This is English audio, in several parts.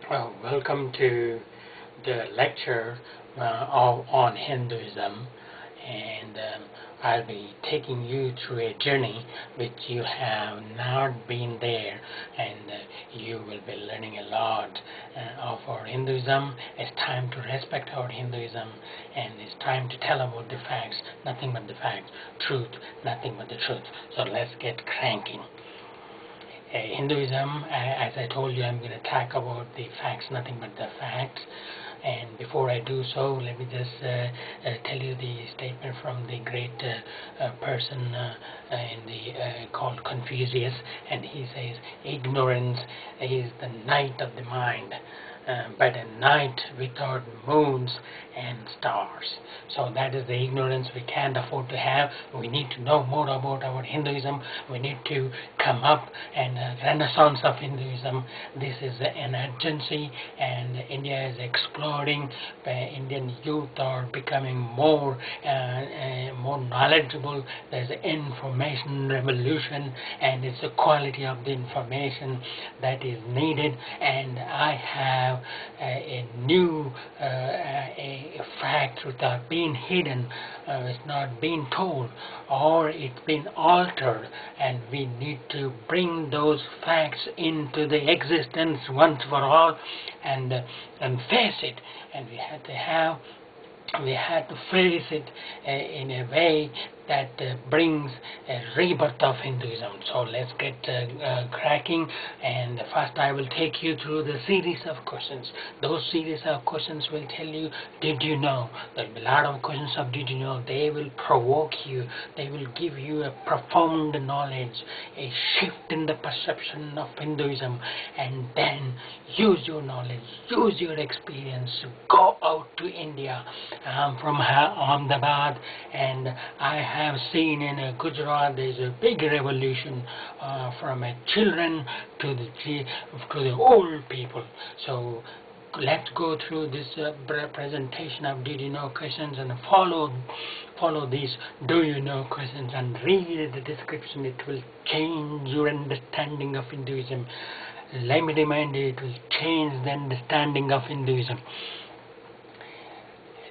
Welcome to the lecture on Hinduism, and I'll be taking you through a journey which you have not been there, and you will be learning a lot of our Hinduism. It's time to respect our Hinduism, and it's time to tell about the facts, nothing but the facts, truth, nothing but the truth. So let's get cranking. Hinduism, as I told you, I'm going to talk about the facts, nothing but the facts. And before I do so, let me just tell you the statement from the great person called Confucius, and he says, "Ignorance is the night of the mind, but a night without moons and stars." So that is the ignorance we can't afford to have. We need to know more about our Hinduism. We need to come up and renaissance of Hinduism. This is an urgency, and India is exploding. Indian youth are becoming more knowledgeable. There's an information revolution, and it's the quality of the information that is needed. And I have a new a fact without being hidden. It's not being told, or it's been altered, and we need to bring those facts into the existence once for all, and face it. And we had to face it in a way that brings a rebirth of Hinduism. So let's get cracking, and first I will take you through the series of questions. Those series of questions will tell you, did you know? There will be a lot of questions of did you know. They will provoke you. They will give you a profound knowledge, a shift in the perception of Hinduism, and then use your knowledge, use your experience, go out to India. I'm from Ahmedabad, and I have seen in Gujarat there's a big revolution from children to the old people. So let's go through this presentation of did you know questions, and follow these do you know questions, and read the description. It will change your understanding of Hinduism. Let me remind you, it will change the understanding of Hinduism.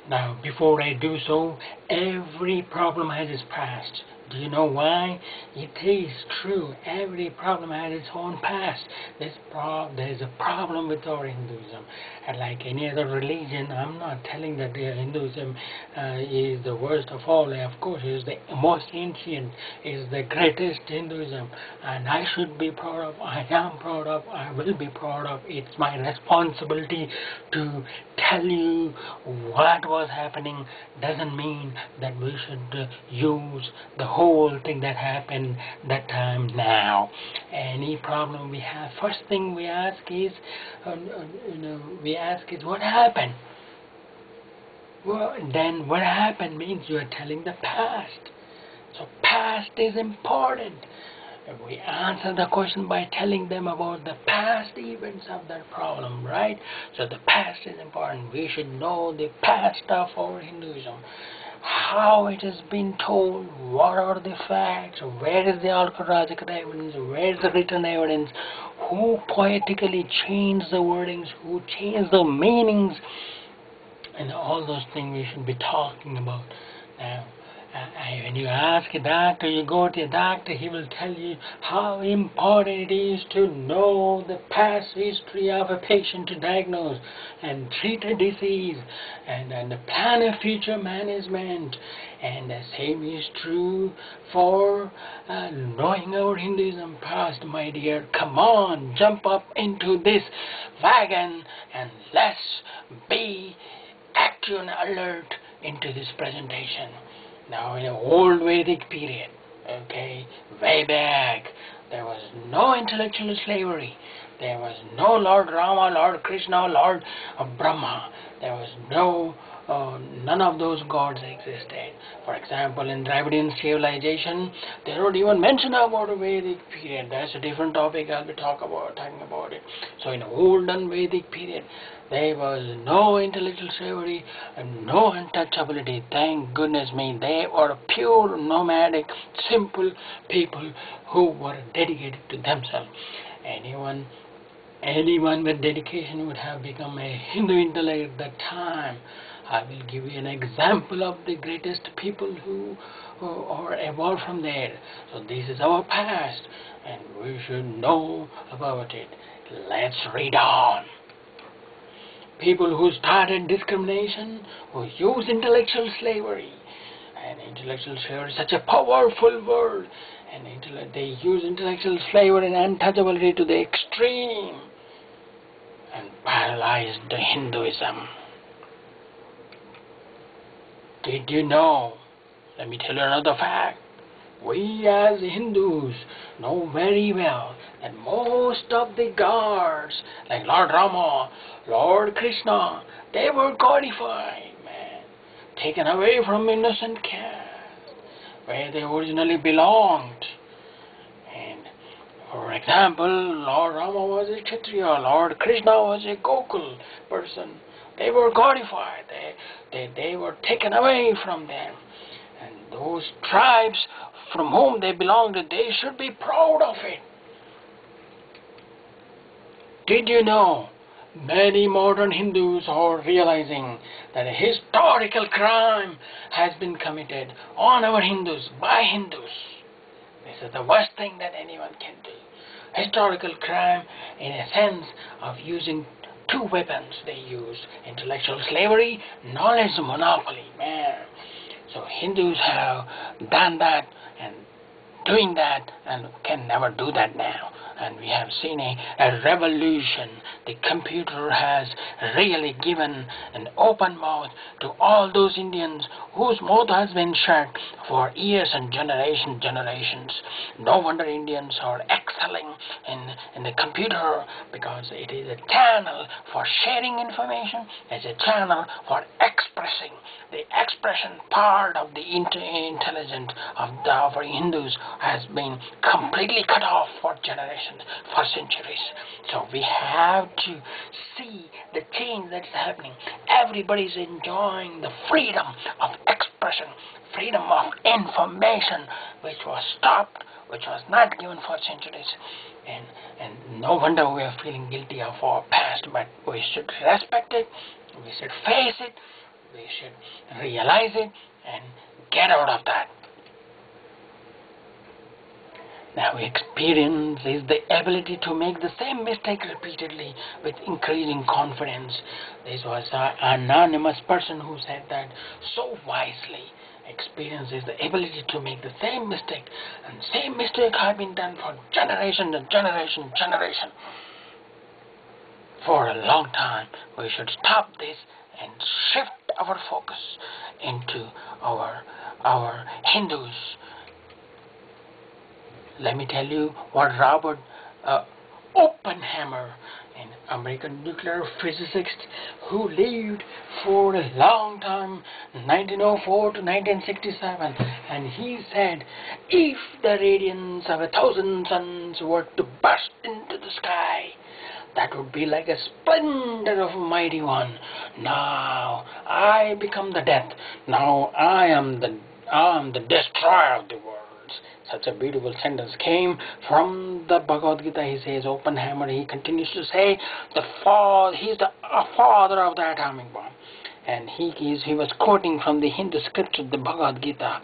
Now, before I do so, every problem has its past. Do you know why? It is true. Every problem has its own past. There is a problem with our Hinduism. And like any other religion, I'm not telling that Hinduism is the worst of all. Of course, it is the most ancient, is the greatest Hinduism. And I should be proud of, I am proud of, I will be proud of. It's my responsibility to tell you what was happening. Doesn't mean that we should use the whole thing that happened that time now. Any problem we have, first thing we ask is, what happened? Well, then what happened means you are telling the past. So past is important. We answer the question by telling them about the past events of that problem, right? So the past is important. We should know the past of our Hinduism, how it has been told, what are the facts, where is the archaeological evidence, where is the written evidence, who poetically changed the wordings, who changed the meanings, and all those things we should be talking about. Now, when you ask a doctor, you go to a doctor, he will tell you how important it is to know the past history of a patient to diagnose and treat a disease, and plan a future management. And the same is true for knowing our Hinduism past, my dear. Come on, jump up into this wagon and let's be action alert into this presentation. Now, in the old Vedic period, okay, way back, there was no intellectual slavery. There was no Lord Rama, Lord Krishna, Lord Brahma. There was none of those gods existed. For example, in Dravidian civilization, they don't even mention about a Vedic period. That's a different topic. I'll be talking about it. So in the olden Vedic period, there was no intellectual slavery and no untouchability. Thank goodness me. They were pure nomadic, simple people who were dedicated to themselves. anyone with dedication would have become a Hindu intellect at that time. I will give you an example of the greatest people who are evolved from there. So this is our past, and we should know about it. Let's read on. People who started discrimination, who used intellectual slavery. And intellectual slavery is such a powerful word. And they use intellectual slavery and untouchability to the extreme and paralyzed Hinduism. Did you know? Let me tell you another fact. We as Hindus know very well that most of the gods, like Lord Rama, Lord Krishna, they were codified, man, taken away from innocent caste, where they originally belonged. And for example, Lord Rama was a Kshatriya, Lord Krishna was a Gokul person. They were codified. They were taken away from them. And those tribes from whom they belonged, they should be proud of it. Did you know many modern Hindus are realizing that a historical crime has been committed on our Hindus by Hindus? This is the worst thing that anyone can do. Historical crime in a sense of using two weapons they use: intellectual slavery, knowledge monopoly, man. So Hindus have done that and doing that and can never do that now. And we have seen a revolution. The computer has really given an open mouth to all those Indians whose mouth has been shut for years and generations. No wonder Indians are excelling in the computer, because it is a channel for sharing information. It's a channel for expressing. The expression part of the intelligence of our Hindus has been completely cut off for generations, for centuries. So we have to see the change that's happening. Everybody's enjoying the freedom of expression, freedom of information, which was stopped, which was not given for centuries. And no wonder we are feeling guilty of our past, but we should respect it, we should face it, we should realize it and get out of that. Now, experience is the ability to make the same mistake repeatedly with increasing confidence. This was an anonymous person who said that so wisely. Experience is the ability to make the same mistake, and same mistake has been done for generation and generation. For a long time, we should stop this and shift our focus into our Hindus. Let me tell you what Robert Oppenheimer, an American nuclear physicist who lived for a long time, 1904 to 1967, and he said, if the radiance of 1,000 suns were to burst into the sky, that would be like a splendor of a mighty one. Now I become the death. Now I am the destroyer of the world. Such a beautiful sentence came from the Bhagavad Gita. He says, Oppenheimer, he continues to say, he's the father of the atomic bomb. And he was quoting from the Hindu scripture, the Bhagavad Gita.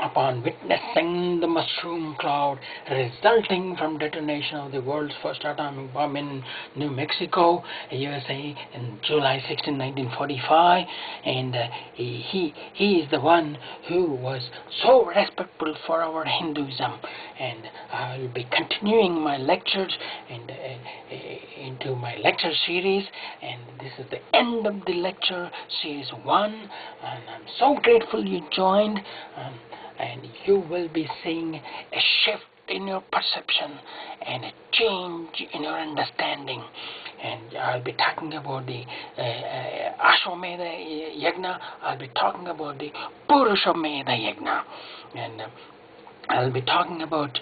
Upon witnessing the mushroom cloud resulting from detonation of the world's first atomic bomb in New Mexico, USA, in July 16, 1945, and he is the one who was so respectful for our Hinduism. And I will be continuing my lectures and into my lecture series, and this is the end of the lecture series 1, and I'm so grateful you joined. And you will be seeing a shift in your perception and a change in your understanding. And I'll be talking about the Ashwamedha Yagna. I'll be talking about the Purushamedha Yagna. And I'll be talking about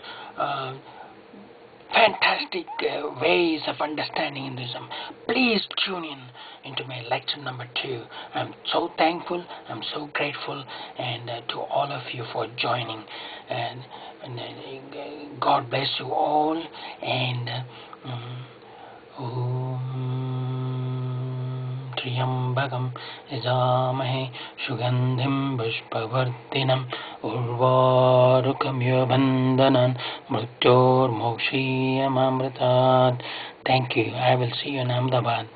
fantastic ways of understanding Hinduism. Please tune in into my lecture number 2. I'm so thankful, I'm so grateful, and to all of you for joining. And God bless you all, and त्र्यम्बकं यजामहे सुगन्धिं पुष्पवर्धनम् उर्वारुकमिव बन्धनान् मृत्योर्मोक्षीयमामृतात्. Thank you. I will see you in Ahmedabad.